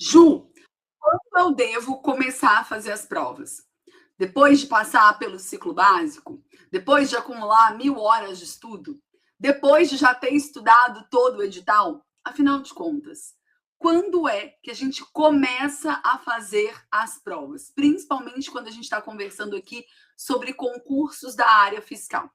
Ju, quando eu devo começar a fazer as provas? Depois de passar pelo ciclo básico? Depois de acumular 1.000 horas de estudo? Depois de já ter estudado todo o edital? Afinal de contas, quando é que a gente começa a fazer as provas? Principalmente quando a gente está conversando aqui sobre concursos da área fiscal.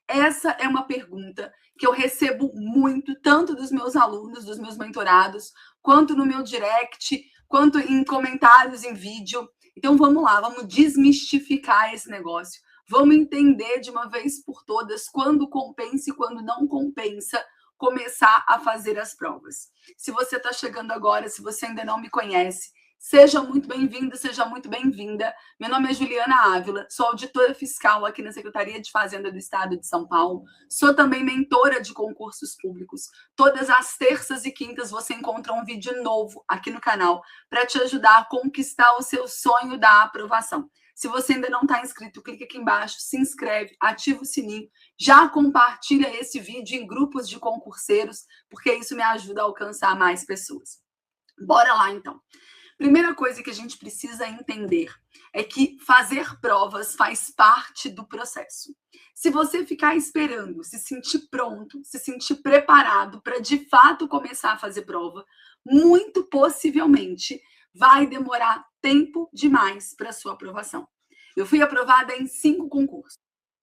Essa é uma pergunta que eu recebo muito, tanto dos meus alunos, dos meus mentorados, quanto no meu direct, quanto em comentários em vídeo. Então vamos lá, vamos desmistificar esse negócio. Vamos entender de uma vez por todas quando compensa e quando não compensa começar a fazer as provas. Se você está chegando agora, se você ainda não me conhece, seja muito bem-vindo, seja muito bem-vinda. Meu nome é Juliana Ávila, sou auditora fiscal aqui na Secretaria de Fazenda do Estado de São Paulo. Sou também mentora de concursos públicos. Todas as terças e quintas você encontra um vídeo novo aqui no canal para te ajudar a conquistar o seu sonho da aprovação. Se você ainda não está inscrito, clique aqui embaixo, se inscreve, ativa o sininho, já compartilha esse vídeo em grupos de concurseiros, porque isso me ajuda a alcançar mais pessoas. Bora lá, então. Primeira coisa que a gente precisa entender é que fazer provas faz parte do processo. Se você ficar esperando, se sentir pronto, se sentir preparado para de fato começar a fazer prova, muito possivelmente vai demorar tempo demais para sua aprovação. Eu fui aprovada em 5 concursos,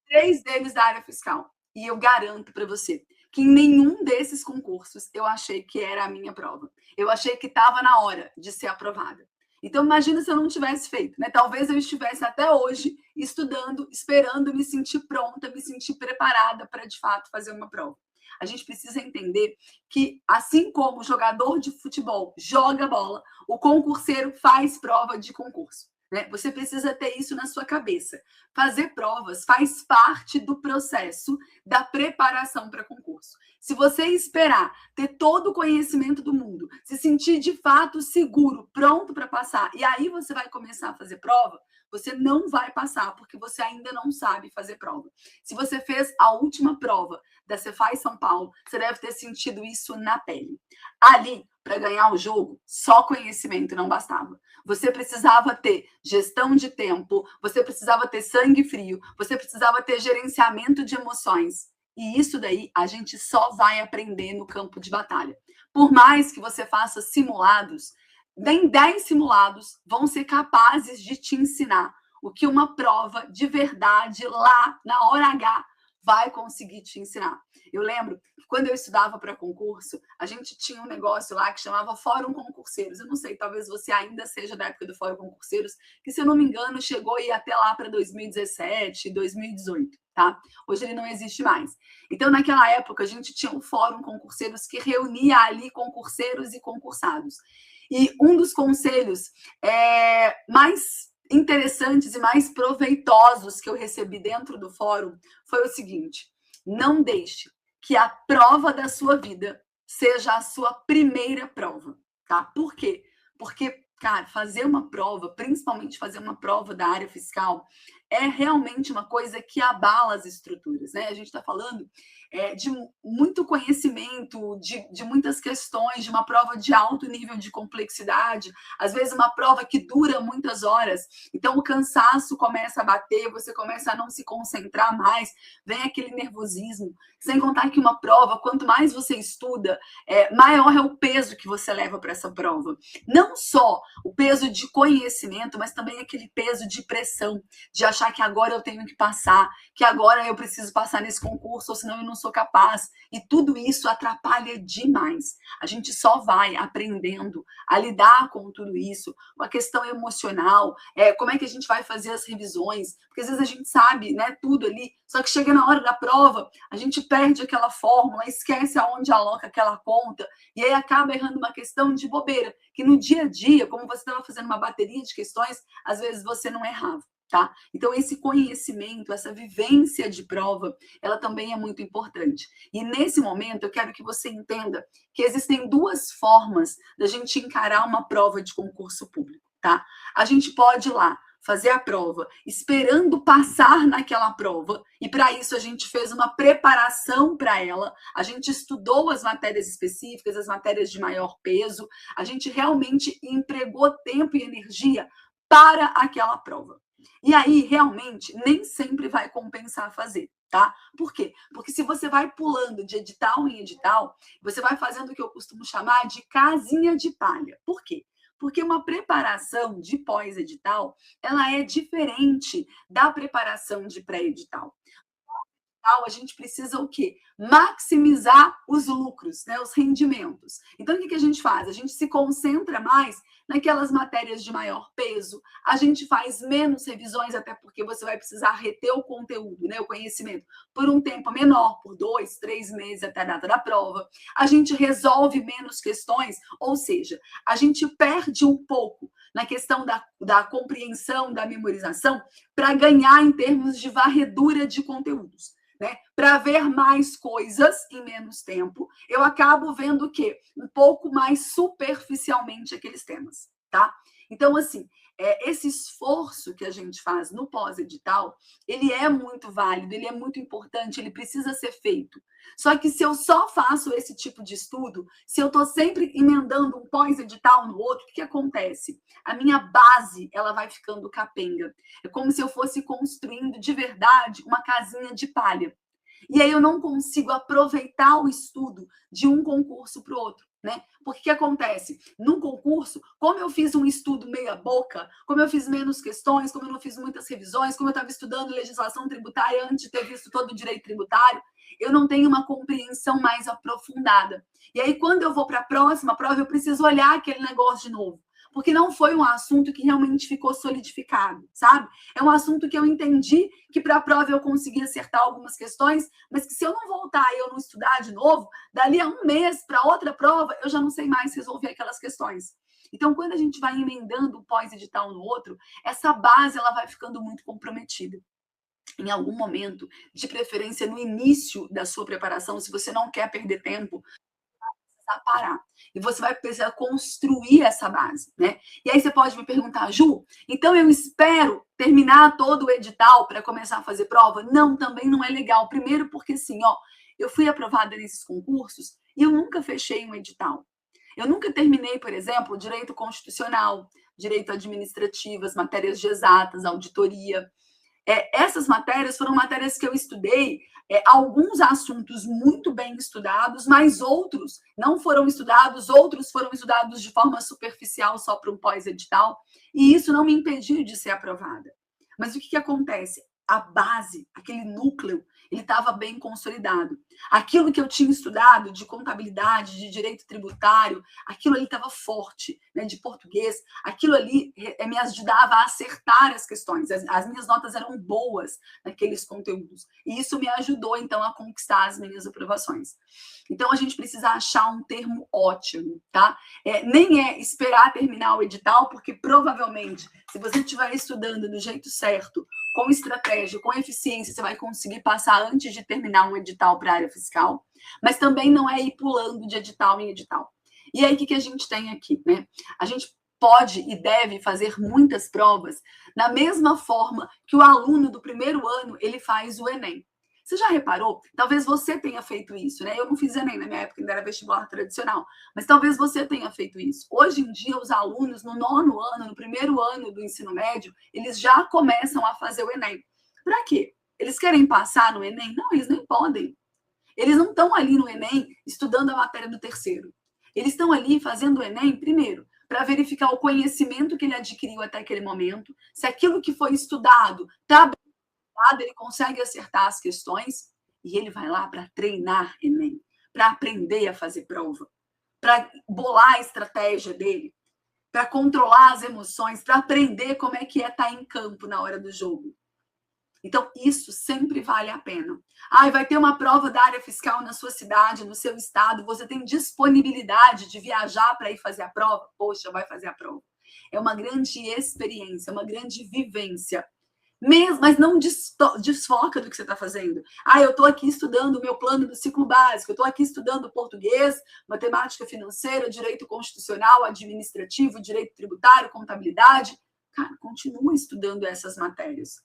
3 deles da área fiscal, e eu garanto para você que em nenhum desses concursos eu achei que era a minha prova. Eu achei que estava na hora de ser aprovada. Então, imagina se eu não tivesse feito, né? Talvez eu estivesse até hoje estudando, esperando me sentir pronta, me sentir preparada para, de fato, fazer uma prova. A gente precisa entender que, assim como o jogador de futebol joga bola, o concurseiro faz prova de concurso. Né? Você precisa ter isso na sua cabeça. Fazer provas faz parte do processo da preparação para concurso. Se você esperar ter todo o conhecimento do mundo, se sentir de fato seguro, pronto para passar, e aí você vai começar a fazer prova, você não vai passar, porque você ainda não sabe fazer prova. Se você fez a última prova da Cefaz São Paulo, você deve ter sentido isso na pele. Ali, para ganhar o jogo, só conhecimento não bastava. Você precisava ter gestão de tempo, você precisava ter sangue frio, você precisava ter gerenciamento de emoções. E isso daí a gente só vai aprender no campo de batalha. Por mais que você faça simulados, nem 10 simulados vão ser capazes de te ensinar o que uma prova de verdade lá na hora H vai conseguir te ensinar. Eu lembro que quando eu estudava para concurso, a gente tinha um negócio lá que chamava Fórum Concurseiros. Eu não sei, talvez você ainda seja da época do Fórum Concurseiros, que, se eu não me engano, chegou a ir até lá para 2017, 2018, tá? Hoje ele não existe mais. Então, naquela época, a gente tinha um Fórum Concurseiros que reunia ali concurseiros e concursados. E um dos conselhos mais interessantes e mais proveitosos que eu recebi dentro do fórum foi o seguinte: não deixe que a prova da sua vida seja a sua primeira prova, tá? Por quê? Porque, cara, fazer uma prova, principalmente fazer uma prova da área fiscal, é realmente uma coisa que abala as estruturas, né? A gente está falando de muito conhecimento, de muitas questões, de uma prova de alto nível de complexidade, às vezes uma prova que dura muitas horas, então o cansaço começa a bater, você começa a não se concentrar mais, vem aquele nervosismo, sem contar que uma prova, quanto mais você estuda, maior é o peso que você leva para essa prova. Não só o peso de conhecimento, mas também aquele peso de pressão, de achar que agora eu tenho que passar, que agora eu preciso passar nesse concurso, ou senão eu não sou capaz. E tudo isso atrapalha demais. A gente só vai aprendendo a lidar com tudo isso, com a questão emocional, como é que a gente vai fazer as revisões, porque às vezes a gente sabe, né, tudo ali, só que chega na hora da prova, a gente perde aquela fórmula, esquece aonde aloca aquela conta, e aí acaba errando uma questão de bobeira, que no dia a dia, como você estava fazendo uma bateria de questões, às vezes você não errava. Tá? Então, esse conhecimento, essa vivência de prova, ela também é muito importante. E nesse momento, eu quero que você entenda que existem 2 formas da gente encarar uma prova de concurso público, tá? A gente pode ir lá fazer a prova, esperando passar naquela prova, e para isso a gente fez uma preparação para ela, a gente estudou as matérias específicas, as matérias de maior peso, a gente realmente empregou tempo e energia para aquela prova. E aí, realmente, nem sempre vai compensar fazer, tá? Por quê? Porque se você vai pulando de edital em edital, você vai fazendo o que eu costumo chamar de casinha de palha. Por quê? Porque uma preparação de pós-edital, ela é diferente da preparação de pré-edital. A gente precisa o quê? Maximizar os lucros, né? Os rendimentos. Então, o que a gente faz? A gente se concentra mais naquelas matérias de maior peso, a gente faz menos revisões, até porque você vai precisar reter o conteúdo, né? O conhecimento, por um tempo menor, por 2, 3 meses até a data da prova. A gente resolve menos questões, ou seja, a gente perde um pouco na questão da compreensão, da memorização, para ganhar em termos de varredura de conteúdos. Né? Para ver mais coisas em menos tempo, eu acabo vendo o quê? Um pouco mais superficialmente aqueles temas, tá? Então, assim, esse esforço que a gente faz no pós-edital, ele é muito válido, ele é muito importante, ele precisa ser feito. Só que se eu só faço esse tipo de estudo, se eu estou sempre emendando um pós-edital no outro, o que acontece? A minha base, ela vai ficando capenga. É como se eu fosse construindo de verdade uma casinha de palha. E aí eu não consigo aproveitar o estudo de um concurso para o outro, né? Porque o que acontece? Num concurso, como eu fiz um estudo meia boca, como eu fiz menos questões, como eu não fiz muitas revisões, como eu estava estudando legislação tributária antes de ter visto todo o direito tributário, eu não tenho uma compreensão mais aprofundada. E aí, quando eu vou para a próxima prova, eu preciso olhar aquele negócio de novo. Porque não foi um assunto que realmente ficou solidificado, sabe? É um assunto que eu entendi que para a prova eu consegui acertar algumas questões, mas que se eu não voltar e eu não estudar de novo, dali a um mês para outra prova, eu já não sei mais resolver aquelas questões. Então, quando a gente vai emendando um pós-edital no outro, essa base ela vai ficando muito comprometida. Em algum momento, de preferência no início da sua preparação, se você não quer perder tempo, parar. E você vai precisar construir essa base, né? E aí você pode me perguntar, Ju, então eu espero terminar todo o edital para começar a fazer prova? Não, também não é legal. Primeiro porque, assim, ó, eu fui aprovada nesses concursos e eu nunca fechei um edital. Eu nunca terminei, por exemplo, direito constitucional, direito administrativo, as matérias de exatas, auditoria. Essas matérias foram matérias que eu estudei, alguns assuntos muito bem estudados, mas outros não foram estudados, outros foram estudados de forma superficial só para um pós-edital, e isso não me impediu de ser aprovada. Mas o que acontece? A base, aquele núcleo, ele estava bem consolidado. Aquilo que eu tinha estudado de contabilidade, de direito tributário, aquilo ali estava forte, né, de português, aquilo ali me ajudava a acertar as questões. As minhas notas eram boas naqueles conteúdos. E isso me ajudou, então, a conquistar as minhas aprovações. Então, a gente precisa achar um termo ótimo, tá? Nem é esperar terminar o edital, porque provavelmente, se você estiver estudando do jeito certo, com estratégia, com eficiência, você vai conseguir passar antes de terminar um edital para a área fiscal, mas também não é ir pulando de edital em edital. E aí, o que a gente tem aqui, né? A gente pode e deve fazer muitas provas da mesma forma que o aluno do primeiro ano, ele faz o Enem. Você já reparou? Talvez você tenha feito isso, né? Eu não fiz Enem na minha época, ainda era vestibular tradicional, mas talvez você tenha feito isso. Hoje em dia, os alunos no 9º ano, no primeiro ano do ensino médio, eles já começam a fazer o Enem. Para quê? Eles querem passar no Enem? Não, eles nem podem. Eles não estão ali no Enem estudando a matéria do terceiro. Eles estão ali fazendo o Enem, primeiro, para verificar o conhecimento que ele adquiriu até aquele momento, se aquilo que foi estudado está bem, ele consegue acertar as questões, e ele vai lá para treinar Enem, para aprender a fazer prova, para bolar a estratégia dele, para controlar as emoções, para aprender como é que é estar em campo na hora do jogo. Então, isso sempre vale a pena. Vai ter uma prova da área fiscal na sua cidade, no seu estado, você tem disponibilidade de viajar para ir fazer a prova? Poxa, vai fazer a prova. É uma grande experiência, uma grande vivência. Mas não desfoca do que você está fazendo. Eu estou aqui estudando o meu plano do ciclo básico, eu estou aqui estudando português, matemática financeira, direito constitucional, administrativo, direito tributário, contabilidade. Cara, continua estudando essas matérias.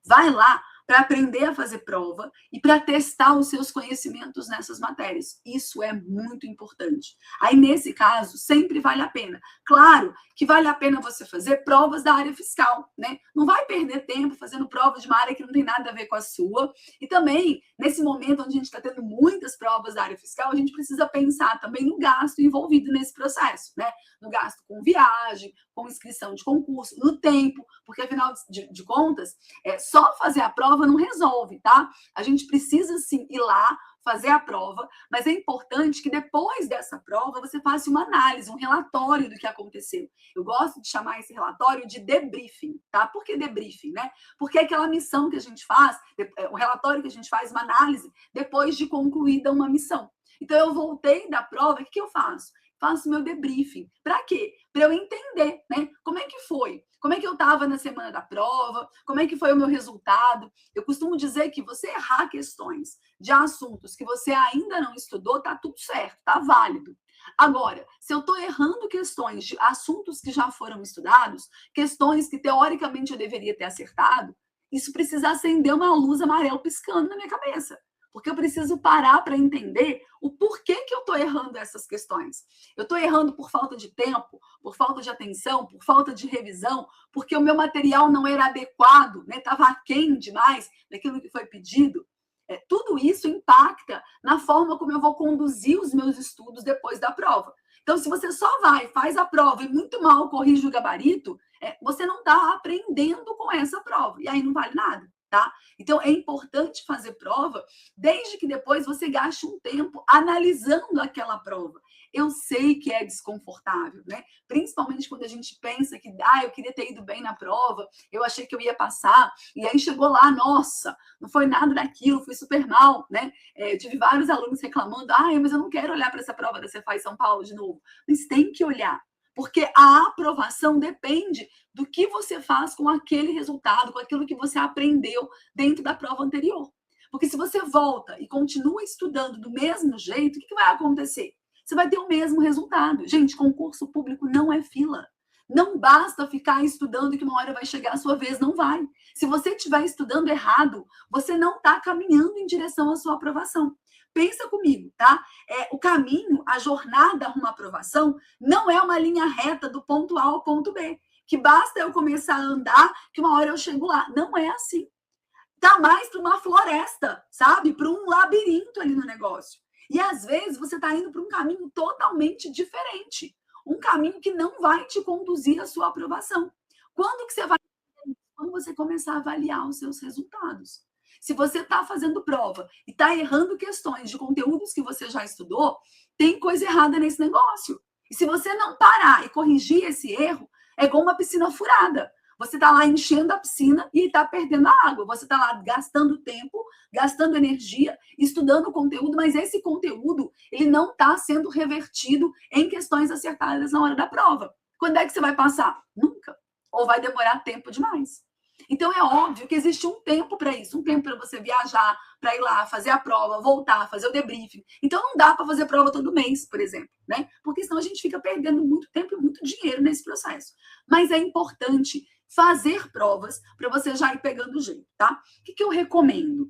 Vai lá para aprender a fazer prova e para testar os seus conhecimentos nessas matérias. Isso é muito importante. Aí, nesse caso, sempre vale a pena. Claro que vale a pena você fazer provas da área fiscal, né? Não vai perder tempo fazendo prova de uma área que não tem nada a ver com a sua. E também, nesse momento onde a gente está tendo muitas provas da área fiscal, a gente precisa pensar também no gasto envolvido nesse processo, né? No gasto com viagem, com inscrição de concurso, no tempo, porque, afinal de contas, só fazer a prova não resolve, tá? A gente precisa, sim, ir lá, fazer a prova, mas é importante que depois dessa prova você faça uma análise, um relatório do que aconteceu. Eu gosto de chamar esse relatório de debriefing, tá? Por que debriefing, né? Porque é aquela missão que a gente faz, o relatório que a gente faz, uma análise, depois de concluída uma missão. Então, eu voltei da prova, o que eu faço? Faço meu debriefing. Para quê? Para eu entender, né? Como é que foi? Como é que eu estava na semana da prova? Como é que foi o meu resultado? Eu costumo dizer que você errar questões de assuntos que você ainda não estudou, tá tudo certo, tá válido. Agora, se eu estou errando questões de assuntos que já foram estudados, questões que teoricamente eu deveria ter acertado, isso precisa acender uma luz amarela piscando na minha cabeça. Porque eu preciso parar para entender o porquê que eu estou errando essas questões. Eu estou errando por falta de tempo, por falta de atenção, por falta de revisão, porque o meu material não era adequado, estava aquém demais daquilo que foi pedido. Tudo isso impacta na forma como eu vou conduzir os meus estudos depois da prova. Então, se você só vai, faz a prova e muito mal corrige o gabarito, você não está aprendendo com essa prova. E aí não vale nada. Tá? Então, é importante fazer prova, desde que depois você gaste um tempo analisando aquela prova. Eu sei que é desconfortável, né? Principalmente quando a gente pensa que, eu queria ter ido bem na prova, eu achei que eu ia passar, e aí chegou lá, nossa, não foi nada daquilo, fui super mal, né? Eu tive vários alunos reclamando, mas eu não quero olhar para essa prova da Cefaz São Paulo de novo. Mas tem que olhar, porque a aprovação depende do que você faz com aquele resultado, com aquilo que você aprendeu dentro da prova anterior. Porque se você volta e continua estudando do mesmo jeito, o que vai acontecer? Você vai ter o mesmo resultado. Gente, concurso público não é fila. Não basta ficar estudando que uma hora vai chegar a sua vez, não vai. Se você estiver estudando errado, você não está caminhando em direção à sua aprovação. Pensa comigo, tá? O caminho, a jornada rumo à aprovação, não é uma linha reta do ponto A ao ponto B, que basta eu começar a andar que uma hora eu chego lá. Não é assim. Tá mais para uma floresta, sabe? Para um labirinto ali no negócio. E às vezes você está indo para um caminho totalmente diferente. Um caminho que não vai te conduzir à sua aprovação. Quando que você vai? Quando você começar a avaliar os seus resultados. Se você está fazendo prova e está errando questões de conteúdos que você já estudou, tem coisa errada nesse negócio. E se você não parar e corrigir esse erro, é igual uma piscina furada. Você está lá enchendo a piscina e está perdendo a água. Você está lá gastando tempo, gastando energia, estudando o conteúdo, mas esse conteúdo ele não está sendo revertido em questões acertadas na hora da prova. Quando é que você vai passar? Nunca. Ou vai demorar tempo demais. Então, é óbvio que existe um tempo para isso, um tempo para você viajar, para ir lá, fazer a prova, voltar, fazer o debriefing. Então, não dá para fazer prova todo mês, por exemplo, né? Porque senão a gente fica perdendo muito tempo e muito dinheiro nesse processo. Mas é importante fazer provas para você já ir pegando o jeito, tá? O que eu recomendo?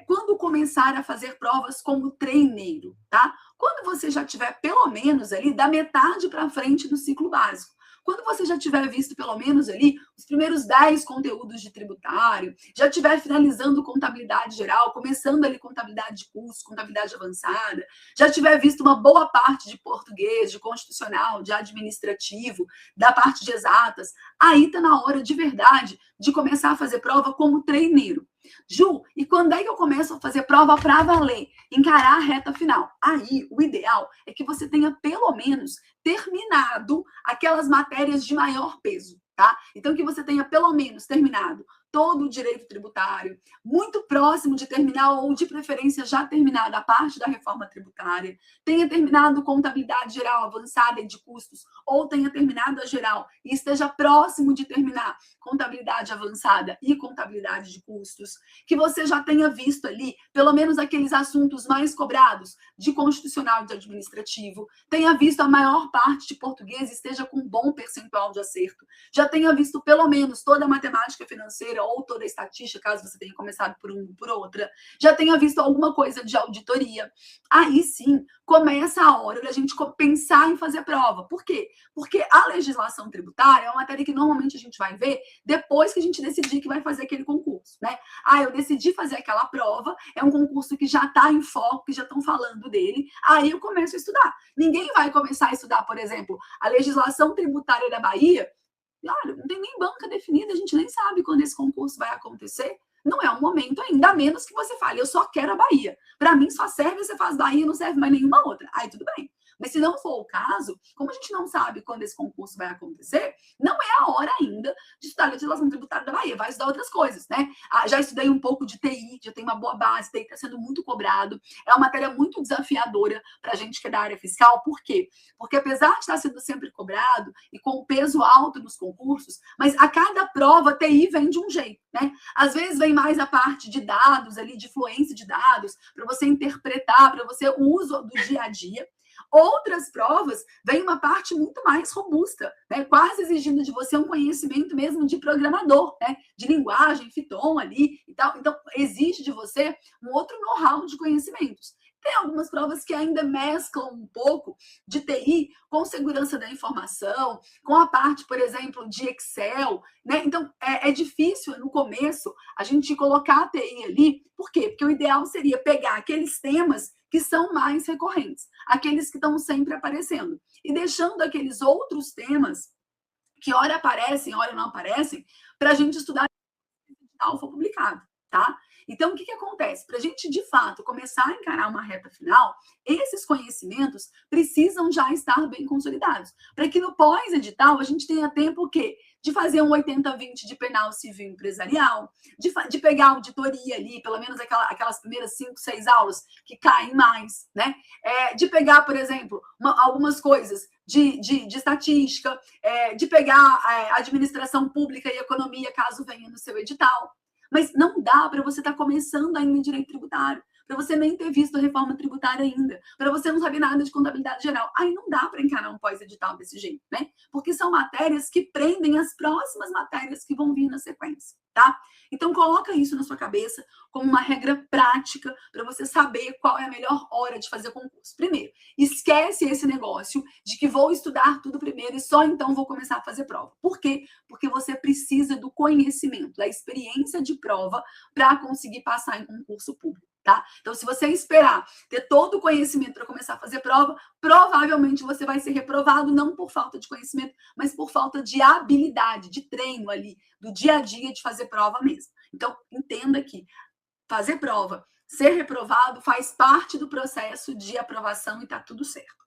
Quando começar a fazer provas como treineiro, tá? Quando você já tiver pelo menos ali da metade para frente do ciclo básico. Quando você já tiver visto pelo menos ali os primeiros 10 conteúdos de tributário, já estiver finalizando contabilidade geral, começando ali contabilidade de curso, contabilidade avançada, já tiver visto uma boa parte de português, de constitucional, de administrativo, da parte de exatas, aí está na hora de verdade de começar a fazer prova como treineiro. Ju, e quando é que eu começo a fazer prova para valer? Encarar a reta final. Aí, o ideal é que você tenha pelo menos terminado aquelas matérias de maior peso, tá? Então, que você tenha pelo menos terminado todo o direito tributário, muito próximo de terminar ou de preferência já terminada a parte da reforma tributária, tenha terminado contabilidade geral avançada e de custos, ou tenha terminado a geral e esteja próximo de terminar contabilidade avançada e contabilidade de custos, que você já tenha visto ali pelo menos aqueles assuntos mais cobrados de constitucional e de administrativo, tenha visto a maior parte de português e esteja com um bom percentual de acerto, já tenha visto pelo menos toda a matemática financeira ou toda a estatística, caso você tenha começado por uma por outra, já tenha visto alguma coisa de auditoria. Aí sim, começa a hora da gente pensar em fazer prova. Por quê? Porque a legislação tributária é uma matéria que normalmente a gente vai ver depois que a gente decidir que vai fazer aquele concurso, né? Ah, eu decidi fazer aquela prova, é um concurso que já está em foco, que já estão falando dele, aí eu começo a estudar. Ninguém vai começar a estudar, por exemplo, a legislação tributária da Bahia. Olha, não tem nem banca definida, a gente nem sabe quando esse concurso vai acontecer. Não é um momento ainda, a menos que você fale, eu só quero a Bahia. Para mim, só serve você faz Bahia, não serve mais nenhuma outra. Aí tudo bem. Mas se não for o caso, como a gente não sabe quando esse concurso vai acontecer, não é a hora ainda de estudar a legislação tributária da Bahia. Vai estudar outras coisas, né? Já estudei um pouco de TI, já tenho uma boa base, TI está sendo muito cobrado. É uma matéria muito desafiadora para a gente que é da área fiscal. Por quê? Porque apesar de estar sendo sempre cobrado e com peso alto nos concursos, mas a cada prova TI vem de um jeito, né? Às vezes vem mais a parte de dados ali, de fluência de dados, para você interpretar, para você o uso do dia a dia. Outras provas vem uma parte muito mais robusta, né? Quase exigindo de você um conhecimento mesmo de programador, né? De linguagem, Python ali e tal. Então, exige de você um outro know-how de conhecimentos. Tem algumas provas que ainda mesclam um pouco de TI com segurança da informação, com a parte, por exemplo, de Excel, né? Então, é difícil no começo a gente colocar a TI ali. Por quê? Porque o ideal seria pegar aqueles temas que são mais recorrentes, aqueles que estão sempre aparecendo, e deixando aqueles outros temas que ora aparecem, ora não aparecem, para a gente estudar se o edital for publicado, tá? Então, o que acontece? Para a gente, de fato, começar a encarar uma reta final, esses conhecimentos precisam já estar bem consolidados, para que no pós-edital a gente tenha tempo o quê? De fazer um 80-20 de penal civil empresarial, de pegar a auditoria ali, pelo menos aquelas primeiras 5, 6 aulas que caem mais, né? De pegar, por exemplo, algumas coisas de estatística, de pegar administração pública e economia, caso venha no seu edital. Mas não dá para você estar começando ainda em direito tributário, para você nem ter visto a reforma tributária ainda, para você não saber nada de contabilidade geral. Aí não dá para encarar um pós-edital desse jeito, né? Porque são matérias que prendem as próximas matérias que vão vir na sequência, tá? Então, coloca isso na sua cabeça como uma regra prática para você saber qual é a melhor hora de fazer concurso. Primeiro, esquece esse negócio de que vou estudar tudo primeiro e só então vou começar a fazer prova. Por quê? Porque você precisa do conhecimento, da experiência de prova para conseguir passar em concurso público. Tá? Então, se você esperar ter todo o conhecimento para começar a fazer prova, provavelmente você vai ser reprovado, não por falta de conhecimento, mas por falta de habilidade, de treino ali, do dia a dia de fazer prova mesmo. Então, entenda que fazer prova, ser reprovado, faz parte do processo de aprovação e está tudo certo.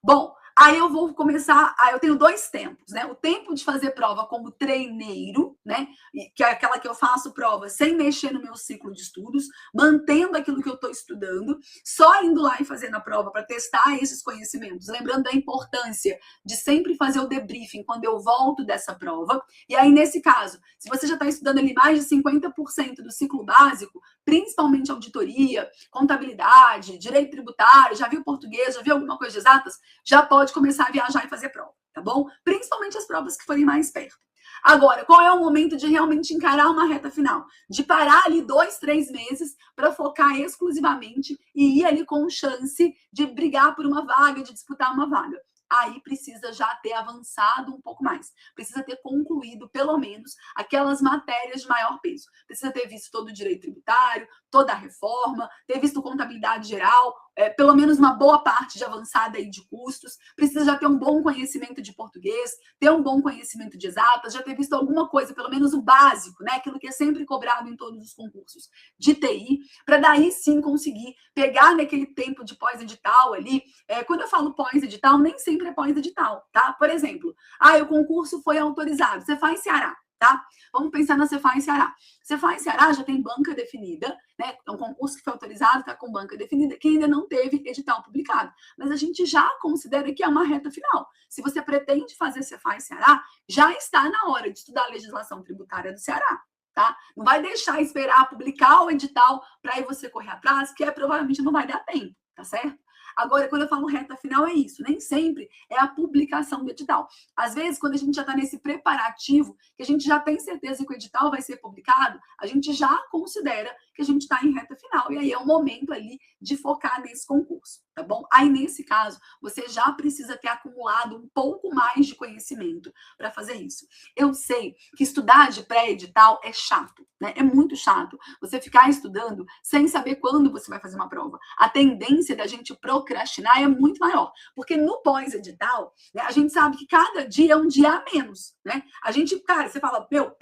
Bom, aí eu vou começar. Eu tenho 2 tempos, né? O tempo de fazer prova como treineiro, né? Que é aquela que eu faço prova sem mexer no meu ciclo de estudos, mantendo aquilo que eu estou estudando, só indo lá e fazendo a prova para testar esses conhecimentos. Lembrando da importância de sempre fazer o debriefing quando eu volto dessa prova. E aí, nesse caso, se você já está estudando ali mais de 50% do ciclo básico, principalmente auditoria, contabilidade, direito tributário, já viu português, já viu alguma coisa de exatas, já pode começar a viajar e fazer prova, tá bom? Principalmente as provas que forem mais perto. Agora, qual é o momento de realmente encarar uma reta final? De parar ali 2, 3 meses para focar exclusivamente e ir ali com chance de brigar por uma vaga, de disputar uma vaga. Aí precisa já ter avançado um pouco mais. Precisa ter concluído, pelo menos, aquelas matérias de maior peso. Precisa ter visto todo o direito tributário, toda a reforma, ter visto contabilidade geral, pelo menos uma boa parte de avançada aí de custos. Precisa já ter um bom conhecimento de português, ter um bom conhecimento de exatas, já ter visto alguma coisa, pelo menos o básico, né? Aquilo que é sempre cobrado em todos os concursos de TI, para daí sim conseguir pegar naquele tempo de pós-edital ali. Quando eu falo pós-edital, nem sempre é pós-edital, tá? Por exemplo, o concurso foi autorizado, você faz Ceará. tá? Vamos pensar na Cefaz Ceará. Cefaz Ceará já tem banca definida, né? É um concurso que foi autorizado, está com banca definida, que ainda não teve edital publicado. Mas a gente já considera que é uma reta final. Se você pretende fazer Cefaz Ceará, já está na hora de estudar a legislação tributária do Ceará. Tá? Não vai deixar esperar publicar o edital para aí você correr atrás, que provavelmente não vai dar tempo, tá certo? Agora, quando eu falo reta final, é isso. Nem sempre é a publicação do edital. Às vezes, quando a gente já está nesse preparativo, que a gente já tem certeza que o edital vai ser publicado, a gente já considera que a gente está em reta final. E aí é o momento ali de focar nesse concurso, tá bom? Aí, nesse caso, você já precisa ter acumulado um pouco mais de conhecimento para fazer isso. Eu sei que estudar de pré-edital é chato, né? É muito chato você ficar estudando sem saber quando você vai fazer uma prova. A tendência da gente procrastinar é muito maior, porque no pós-edital, né, a gente sabe que cada dia é um dia a menos, né? A gente, cara, você fala, meu,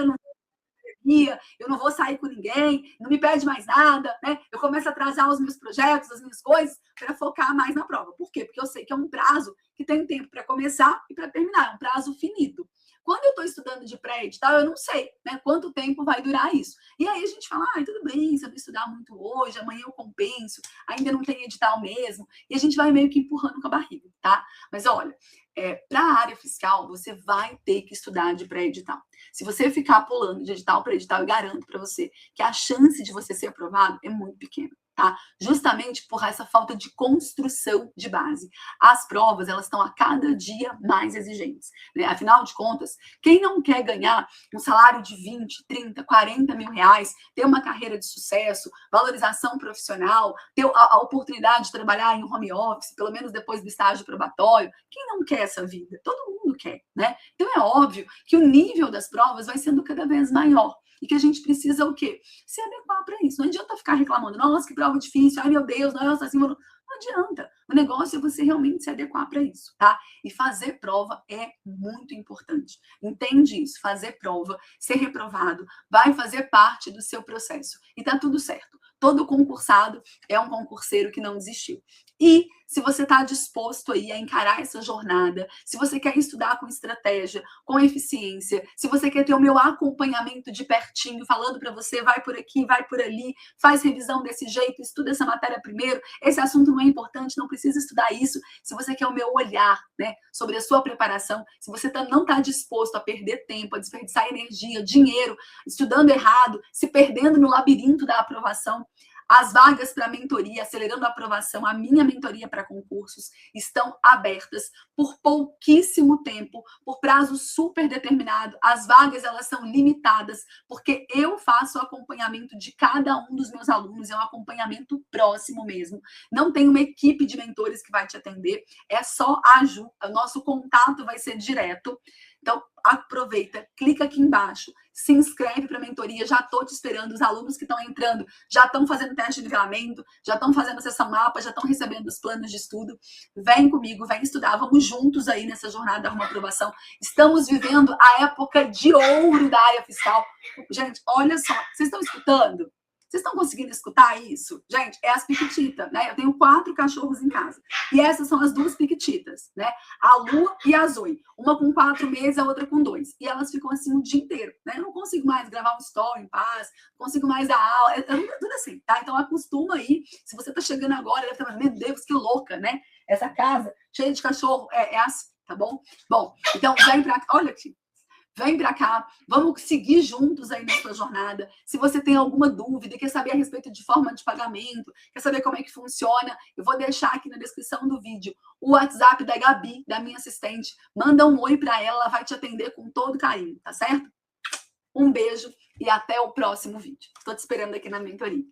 não eu não vou sair com ninguém, não me pede mais nada, né? Eu começo a atrasar os meus projetos, as minhas coisas, para focar mais na prova. Por quê? Porque eu sei que é um prazo que tem tempo para começar e para terminar, é um prazo finito. Quando eu estou estudando de pré-edital, eu não sei, né, quanto tempo vai durar isso. E aí a gente fala, tudo bem, se eu não estudar muito hoje, amanhã eu compenso, ainda não tem edital mesmo, e a gente vai meio que empurrando com a barriga, tá? Mas olha, para a área fiscal, você vai ter que estudar de pré-edital. Se você ficar pulando de edital para edital, eu garanto para você que a chance de você ser aprovado é muito pequena. Tá? Justamente por essa falta de construção de base. As provas, elas estão a cada dia mais exigentes, né? Afinal de contas, quem não quer ganhar um salário de 20, 30, 40 mil reais, ter uma carreira de sucesso, valorização profissional, ter a oportunidade de trabalhar em home office, pelo menos depois do estágio probatório, quem não quer essa vida? Todo mundo quer, né? Então é óbvio que o nível das provas vai sendo cada vez maior. E que a gente precisa o quê? Se adequar para isso. Não adianta ficar reclamando, nossa, que prova difícil, ai meu Deus, nossa, assim, não adianta. O negócio é você realmente se adequar para isso, tá? E fazer prova é muito importante. Entende isso? Fazer prova, ser reprovado, vai fazer parte do seu processo. E tá tudo certo. Todo concursado é um concurseiro que não desistiu. E se você está disposto aí a encarar essa jornada, se você quer estudar com estratégia, com eficiência, se você quer ter o meu acompanhamento de pertinho, falando para você, vai por aqui, vai por ali, faz revisão desse jeito, estuda essa matéria primeiro, esse assunto não é importante, não precisa estudar isso. Se você quer o meu olhar, né, sobre a sua preparação, se você não está disposto a perder tempo, a desperdiçar energia, dinheiro, estudando errado, se perdendo no labirinto da aprovação, as vagas para mentoria, acelerando a aprovação, a minha mentoria para concursos, estão abertas por pouquíssimo tempo, por prazo super determinado. As vagas, elas são limitadas, porque eu faço o acompanhamento de cada um dos meus alunos, é um acompanhamento próximo mesmo. Não tem uma equipe de mentores que vai te atender, é só a Ju, o nosso contato vai ser direto. Então, aproveita, clica aqui embaixo, se inscreve para a mentoria, já estou te esperando, os alunos que estão entrando já estão fazendo teste de nivelamento, já estão fazendo a sessão mapa, já estão recebendo os planos de estudo. Vem comigo, vem estudar, vamos juntos aí nessa jornada da aprovação. Estamos vivendo a época de ouro da área fiscal. Gente, olha só, vocês estão escutando? Vocês estão conseguindo escutar isso? Gente, é as piquititas, né? Eu tenho 4 cachorros em casa. E essas são as 2 piquititas, né? A Lu e a Zoe. Uma com 4 meses, a outra com 2. E elas ficam assim o dia inteiro, né? Eu não consigo mais gravar um story em paz, não consigo mais dar aula, é tudo assim, tá? Então acostuma aí. Se você tá chegando agora, deve estar, meu Deus, que louca, né? Essa casa cheia de cachorro é assim, tá bom? Bom, então vem pra cá. Olha aqui. Vem para cá, vamos seguir juntos aí nessa jornada. Se você tem alguma dúvida, quer saber a respeito de forma de pagamento, quer saber como é que funciona, eu vou deixar aqui na descrição do vídeo o WhatsApp da Gabi, da minha assistente. Manda um oi para ela, ela vai te atender com todo carinho, tá certo? Um beijo e até o próximo vídeo. Estou te esperando aqui na mentoria.